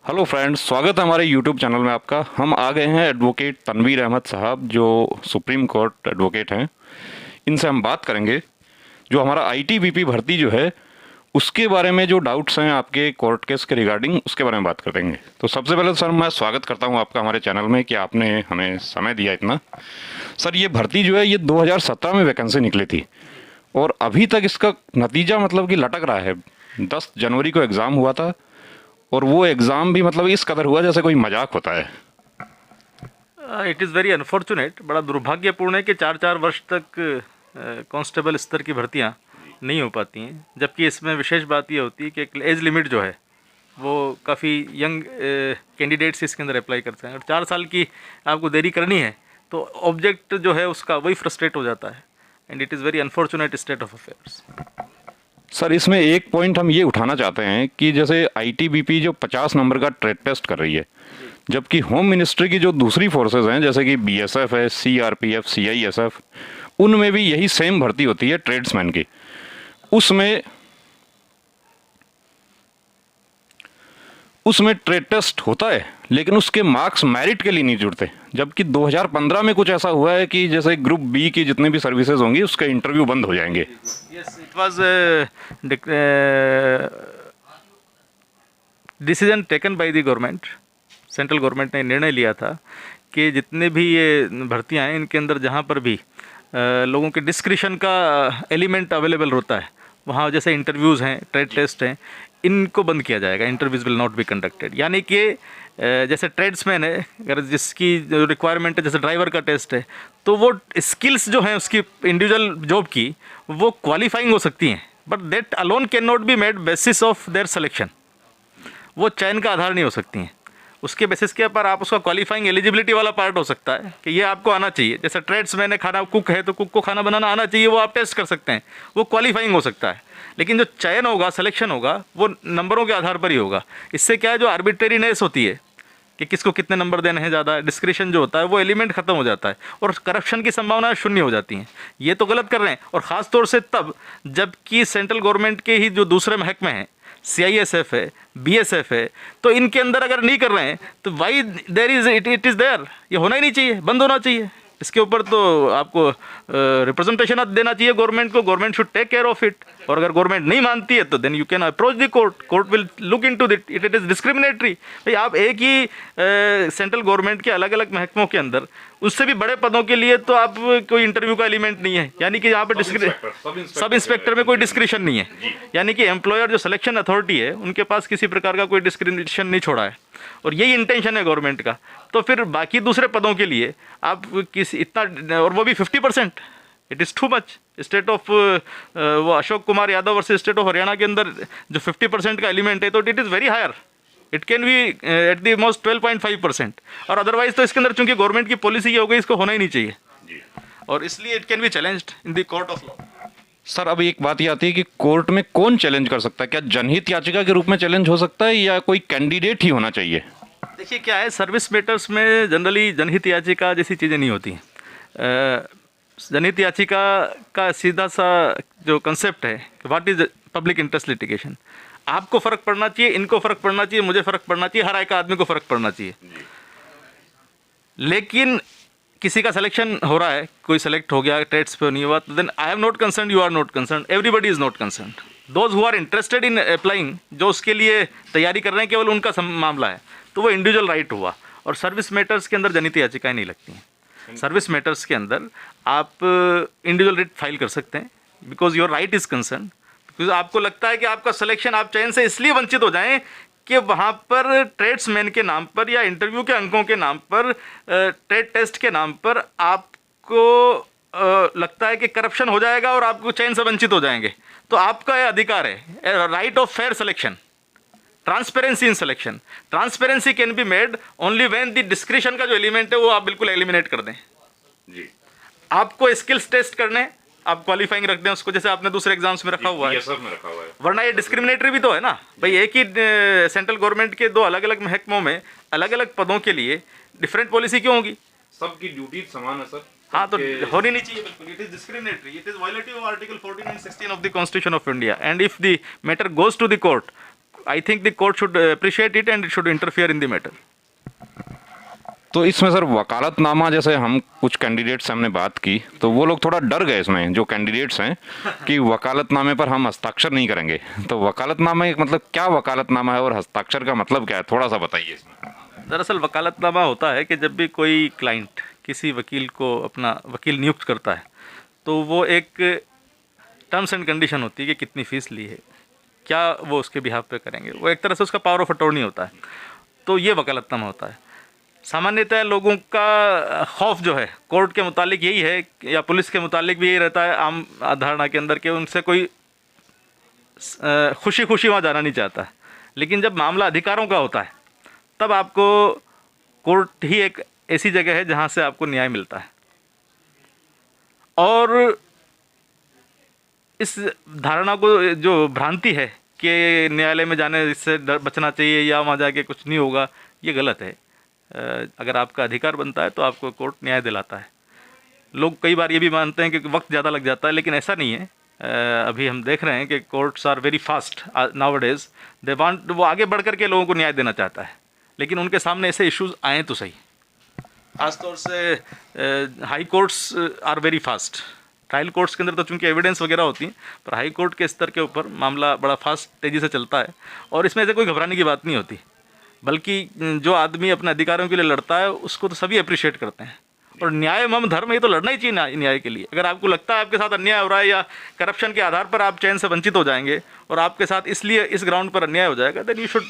Hello friends, स्वागत है हमारे यूट्यूब चैनल में आपका। हम आ गए हैं एडवोकेट तनवीर अहमद साहब, जो सुप्रीम कोर्ट एडवोकेट हैं। इनसे हम बात करेंगे जो हमारा आईटीबीपी भर्ती जो है उसके बारे में, जो डाउट्स हैं आपके कोर्ट केस के रिगार्डिंग, उसके बारे में बात करेंगे। तो सबसे पहले सर, मैं स्वागत करता हूं आपका हमारे चैनल में कि आपने हमें समय दिया इतना। सर, ये भर्ती जो है ये 2017 में वैकेंसी निकली थी और अभी तक इसका नतीजा मतलब कि लटक रहा है। 10 जनवरी को एग्ज़ाम हुआ था और वो एग्ज़ाम भी मतलब इस कदर हुआ जैसे कोई मजाक होता है। इट इज़ वेरी अनफॉर्चुनेट, बड़ा दुर्भाग्यपूर्ण है कि 4-4 वर्ष तक कांस्टेबल स्तर की भर्तियां नहीं हो पाती हैं। जबकि इसमें विशेष बात ये होती है कि एक एज लिमिट जो है वो काफ़ी यंग कैंडिडेट्स इसके अंदर अप्लाई करते हैं, और 4 साल की आपको देरी करनी है तो ऑब्जेक्ट जो है उसका वही फ्रस्ट्रेट हो जाता है। And it is very unfortunate state of affairs. Sir, इसमें एक पॉइंट हम ये उठाना चाहते हैं कि जैसे आईटीबीपी जो 50 नंबर का ट्रेड टेस्ट कर रही है, जबकि होम मिनिस्ट्री की जो दूसरी फोर्सेस हैं जैसे कि बीएसएफ है, सीआरपीएफ, सीआईएसएफ, उनमें भी यही सेम भर्ती होती है ट्रेड्समैन की। उसमें ट्रेड टेस्ट होता है लेकिन उसके मार्क्स मेरिट के लिए नहीं जुड़ते। जबकि 2015 में कुछ ऐसा हुआ है कि जैसे ग्रुप बी की जितनी भी सर्विसेज होंगी उसके इंटरव्यू बंद हो जाएंगे। Yes, it was decision taken by the government. Central government ने निर्णय लिया था कि जितने भी ये भर्तियां हैं इनके अंदर जहां पर भी लोगों के डिस्क्रिशन का एलिमेंट अवेलेबल होता है, वहाँ जैसे इंटरव्यूज़ हैं, ट्रेड टेस्ट हैं, इनको बंद किया जाएगा। Interviews will not be conducted. यानी कि जैसे ट्रेड्समैन है, अगर जिसकी जो रिक्वायरमेंट है, जैसे ड्राइवर का टेस्ट है, तो वो स्किल्स जो हैं उसकी इंडिविजुअल जॉब की वो क्वालिफाइंग हो सकती हैं, but that alone can not be made basis of their selection. वो चयन का आधार नहीं हो सकती हैं। उसके बेसिस के ऊपर आप उसका क्वालिफाइंग एलिजिबिलिटी वाला पार्ट हो सकता है कि ये आपको आना चाहिए। जैसे ट्रेड्समैन है, खाना कुक है तो कुक को खाना बनाना आना चाहिए, वो आप टेस्ट कर सकते हैं, वो क्वालिफाइंग हो सकता है। लेकिन जो चयन होगा, सिलेक्शन होगा, वो नंबरों के आधार पर ही होगा। इससे क्या है, जो आर्बिट्रेरीनेस होती है कि किसको कितने नंबर देने हैं, ज़्यादा डिस्क्रिशन जो होता है वो एलिमेंट खत्म हो जाता है और करप्शन की संभावनाएं शून्य हो जाती हैं। ये तो गलत कर रहे हैं, और ख़ास तौर से तब जबकि सेंट्रल गवर्नमेंट के ही जो दूसरे महकमे हैं, सीआईएसएफ है, बीएसएफ है, तो इनके अंदर अगर नहीं कर रहे हैं तो why there is it is there. ये होना ही नहीं चाहिए, बंद होना चाहिए। इसके ऊपर तो आपको रिप्रेजेंटेशन देना चाहिए गवर्नमेंट को। Government should take care of it. और अगर गवर्नमेंट नहीं मानती है तो then you can approach the court. Court will look into that. It is discriminatory. भाई, आप एक ही सेंट्रल गवर्नमेंट के अलग अलग महकमों के अंदर उससे भी बड़े पदों के लिए तो आप कोई इंटरव्यू का एलिमेंट नहीं है। यानी कि यहाँ पर सब इंस्पेक्टर में कोई डिस्क्रिशन नहीं है। यानी कि एम्प्लॉयर जो सिलेक्शन अथॉरिटी है उनके पास किसी प्रकार का कोई डिस्क्रिमिनेशन नहीं छोड़ा है, और यही इंटेंशन है गवर्नमेंट का। तो फिर बाकी दूसरे पदों के लिए आप किसी इतना, और वो भी 50%, it is too much. State of वो Ashok Kumar Yadav versus state of Haryana के अंदर जो 50% का एलिमेंट है, तो it is very higher. It can be at the most 12.5%। और अदरवाइज तो इसके अंदर चूंकि गवर्नमेंट की पॉलिसी ये हो गई, इसको होना ही नहीं चाहिए, और इसलिए it can B challenged in the court of law. Sir, अब एक बात ये आती है कि कोर्ट में कौन चैलेंज कर सकता है? क्या जनहित याचिका के रूप में चैलेंज हो सकता है या कोई कैंडिडेट ही होना चाहिए? देखिए, क्या है, सर्विस मैटर्स में जनरली जनहित याचिका जैसी चीज़ें नहीं होती हैं। जनहित याचिका का सीधा सा जो कंसेप्ट है कि what is public interest litigation. आपको फ़र्क पड़ना चाहिए, इनको फ़र्क पड़ना चाहिए, मुझे फ़र्क पड़ना चाहिए, हर एक आदमी को फ़र्क पड़ना चाहिए। लेकिन किसी का सिलेक्शन हो रहा है, कोई सेलेक्ट हो गया, टेस्ट पे नहीं हुआ, तो then I am not concern, you are not concern, everybody is not concern. Those who are interested in applying, जो उसके लिए तैयारी कर रहे हैं, केवल उनका मामला है, तो वो इंडिविजुअल राइट हुआ। और सर्विस मैटर्स के अंदर जनहित याचिकाएँ नहीं लगती हैं। सर्विस मैटर्स के अंदर आप इंडिविजुअल रिट फाइल कर सकते हैं, because your right is concern. Because आपको लगता है कि आपका सिलेक्शन, आप चयन से इसलिए वंचित हो जाएं कि वहाँ पर ट्रेड्समैन के नाम पर या इंटरव्यू के अंकों के नाम पर, ट्रेड टेस्ट के नाम पर आपको लगता है कि करप्शन हो जाएगा और आपको चयन से वंचित हो जाएंगे। तो आपका यह अधिकार है, right of fair selection, transparency in selection. Transparency can be made only when the discretion का जो एलिमेंट है वो आप बिल्कुल एलिमिनेट कर दें जी। आपको स्किल्स टेस्ट करने, आप क्वालिफाइंग रख दें उसको, जैसे आपने दूसरे एग्जाम्स में रखा हुआ है, वरना ये डिस्क्रिमिनेटरी भी तो है ना भाई। एक ही सेंट्रल गवर्नमेंट के दो अलग अलग महकमों में अलग अलग पदों के लिए डिफरेंट पॉलिसी क्यों होगी? सबकी ड्यूटी समान है सर। हाँ, तो होनी नहीं चाहिए बिल्कुल। It is discriminatory, it is violative of article 14 and 16 of the constitution of India. And if the matter goes to the court, I think the court should appreciate it and it should interfere in the matter. तो इसमें sir वकालतनामा, जैसे हम कुछ candidate से हमने बात की तो वो लोग थोड़ा डर गए इसमें, जो कैंडिडेट्स हैं, कि वकालतनामे पर हम हस्ताक्षर नहीं करेंगे। तो वकालतनामे मतलब क्या वकालतनामा है और हस्ताक्षर का मतलब क्या है, थोड़ा सा बताइए इसमें। दरअसल वकालतनामा होता है कि जब भी कोई क्लाइंट किसी वकील को अपना वकील नियुक्त करता है तो वो एक टर्म्स एंड कंडीशन होती है कि कितनी फ़ीस ली है, क्या वो उसके बिहाफ पे करेंगे, वो एक तरह से उसका पावर ऑफ अटॉर्नी होता है। तो ये वकालतनामा होता है। सामान्यतः लोगों का खौफ जो है कोर्ट के मुतालिक यही है, या पुलिस के मुतालिक भी यही रहता है आम धारणा के अंदर, कि उनसे कोई खुशी खुशी वहाँ जाना नहीं चाहता है। लेकिन जब मामला अधिकारों का होता है तब आपको कोर्ट ही एक ऐसी जगह है जहाँ से आपको न्याय मिलता है। और इस धारणा को, जो भ्रांति है कि न्यायालय में जाने से बचना चाहिए या वहाँ जाके कुछ नहीं होगा, ये गलत है। अगर आपका अधिकार बनता है तो आपको कोर्ट न्याय दिलाता है। लोग कई बार ये भी मानते हैं कि वक्त ज़्यादा लग जाता है, लेकिन ऐसा नहीं है। अभी हम देख रहे हैं कि courts are very fast nowadays. They want, वो आगे बढ़ कर के लोगों को न्याय देना चाहता है, लेकिन उनके सामने ऐसे इश्यूज आए तो सही। खासतौर से high courts are very fast. Trial courts के अंदर तो चूंकि एविडेंस वगैरह होती है, पर हाई कोर्ट के स्तर के ऊपर मामला बड़ा फास्ट तेज़ी से चलता है और इसमें से कोई घबराने की बात नहीं होती। बल्कि जो आदमी अपने अधिकारों के लिए लड़ता है उसको तो सभी अप्रिशिएट करते हैं। और न्याय मम धर्म, ये तो लड़ना ही चाहिए न्याय के लिए। अगर आपको लगता है आपके साथ अन्याय हो रहा है या करप्शन के आधार पर आप चैन से वंचित हो जाएंगे और आपके साथ इसलिए इस ग्राउंड पर अन्याय हो जाएगा, देन यू शुड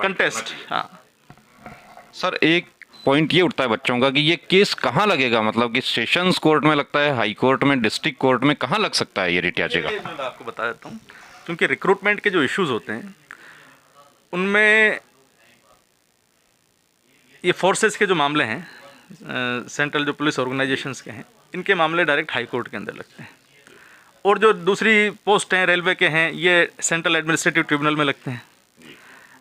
कंटेस्ट। हाँ सर, एक पॉइंट ये उठता है बच्चों का कि ये केस कहाँ लगेगा, मतलब कि सेशंस कोर्ट में लगता है, हाई कोर्ट में, डिस्ट्रिक्ट कोर्ट में, कहाँ लग सकता है ये रिट याचिका? मैं आपको बता देता हूँ। क्योंकि रिक्रूटमेंट के जो इश्यूज होते हैं उनमें ये फोर्सेस के जो मामले हैं, सेंट्रल जो पुलिस ऑर्गेनाइजेशंस के हैं, इनके मामले डायरेक्ट हाई कोर्ट के अंदर लगते हैं। और जो दूसरी पोस्ट हैं रेलवे के हैं, ये सेंट्रल एडमिनिस्ट्रेटिव ट्रिब्यूनल में लगते हैं।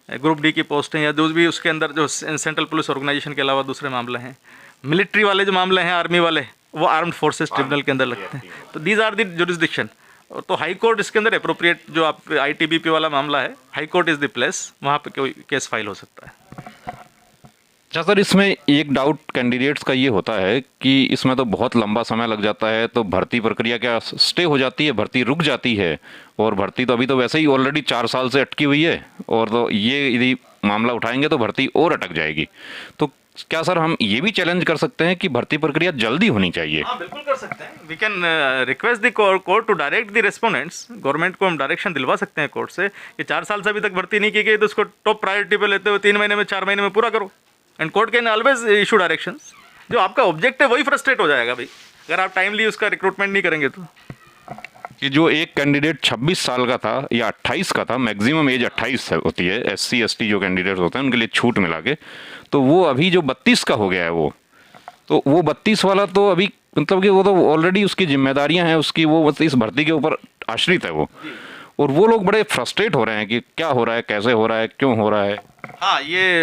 ग्रुप डी की पोस्ट हैं या जो भी उसके अंदर जो सेंट्रल पुलिस ऑर्गेनाइजेशन के अलावा दूसरे मामले हैं, मिलिट्री वाले जो मामले हैं, आर्मी वाले, वो आर्म्ड फोर्सेस ट्रिब्यूनल के अंदर लगते हैं। तो दीज आर द जुरिस्डिक्शन। तो हाई कोर्ट इसके अंदर अप्रोप्रिएट, जो आप ITBP वाला मामला है, high court is the place, वहाँ पे कोई केस फाइल हो सकता है। अच्छा सर, इसमें एक डाउट कैंडिडेट्स का ये होता है कि इसमें तो बहुत लंबा समय लग जाता है, तो भर्ती प्रक्रिया क्या स्टे हो जाती है, भर्ती रुक जाती है? और भर्ती तो अभी तो वैसे ही ऑलरेडी 4 साल से अटकी हुई है, और तो ये यदि मामला उठाएंगे तो भर्ती और अटक जाएगी। तो क्या सर हम ये भी चैलेंज कर सकते हैं कि भर्ती प्रक्रिया जल्दी होनी चाहिए? हाँ, बिल्कुल कर सकते हैं। We can request the court to direct the respondents. Government को हम डायरेक्शन दिलवा सकते हैं कोर्ट से कि 4 साल से अभी तक भर्ती नहीं की गई, तो उसको टॉप प्रायोरिटी पे लेते हुए 3 महीने में, 4 महीने में पूरा करो। And court can always issue directions. जो आपका ऑब्जेक्ट है वही फ्रस्ट्रेट हो जाएगा भाई, अगर आप टाइमली उसका रिक्रूटमेंट नहीं करेंगे तो। कि जो एक कैंडिडेट 26 साल का था या 28 का था, मैक्सिमम एज 28 होती है, SC ST जो कैंडिडेट होते हैं उनके लिए छूट मिला के, तो वो अभी जो 32 का हो गया है वो 32 वाला तो अभी मतलब कि वो तो ऑलरेडी उसकी जिम्मेदारियां हैं उसकी, वो बस इस भर्ती के ऊपर आश्रित है वो। और वो लोग बड़े फ्रस्ट्रेट हो रहे हैं कि क्या हो रहा है, कैसे हो रहा है, क्यों हो रहा है। हाँ, ये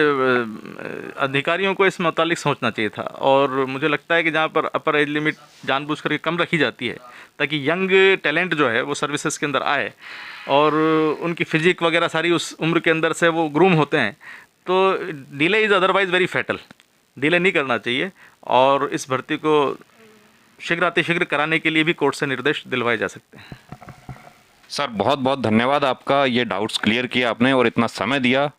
अधिकारियों को इस मुतालिक सोचना चाहिए था। और मुझे लगता है कि जहाँ पर अपर एज लिमिट जानबूझ करके कम रखी जाती है ताकि यंग टैलेंट जो है वो सर्विसेज के अंदर आए और उनकी फिजिक वगैरह सारी उस उम्र के अंदर से वो ग्रूम होते हैं, तो delay is otherwise very fatal. Delay नहीं करना चाहिए और इस भर्ती को शीघ्रातिशीघ्र कराने के लिए भी कोर्ट से निर्देश दिलवाए जा सकते हैं। सर बहुत बहुत धन्यवाद आपका, ये डाउट्स क्लियर किया आपने और इतना समय दिया।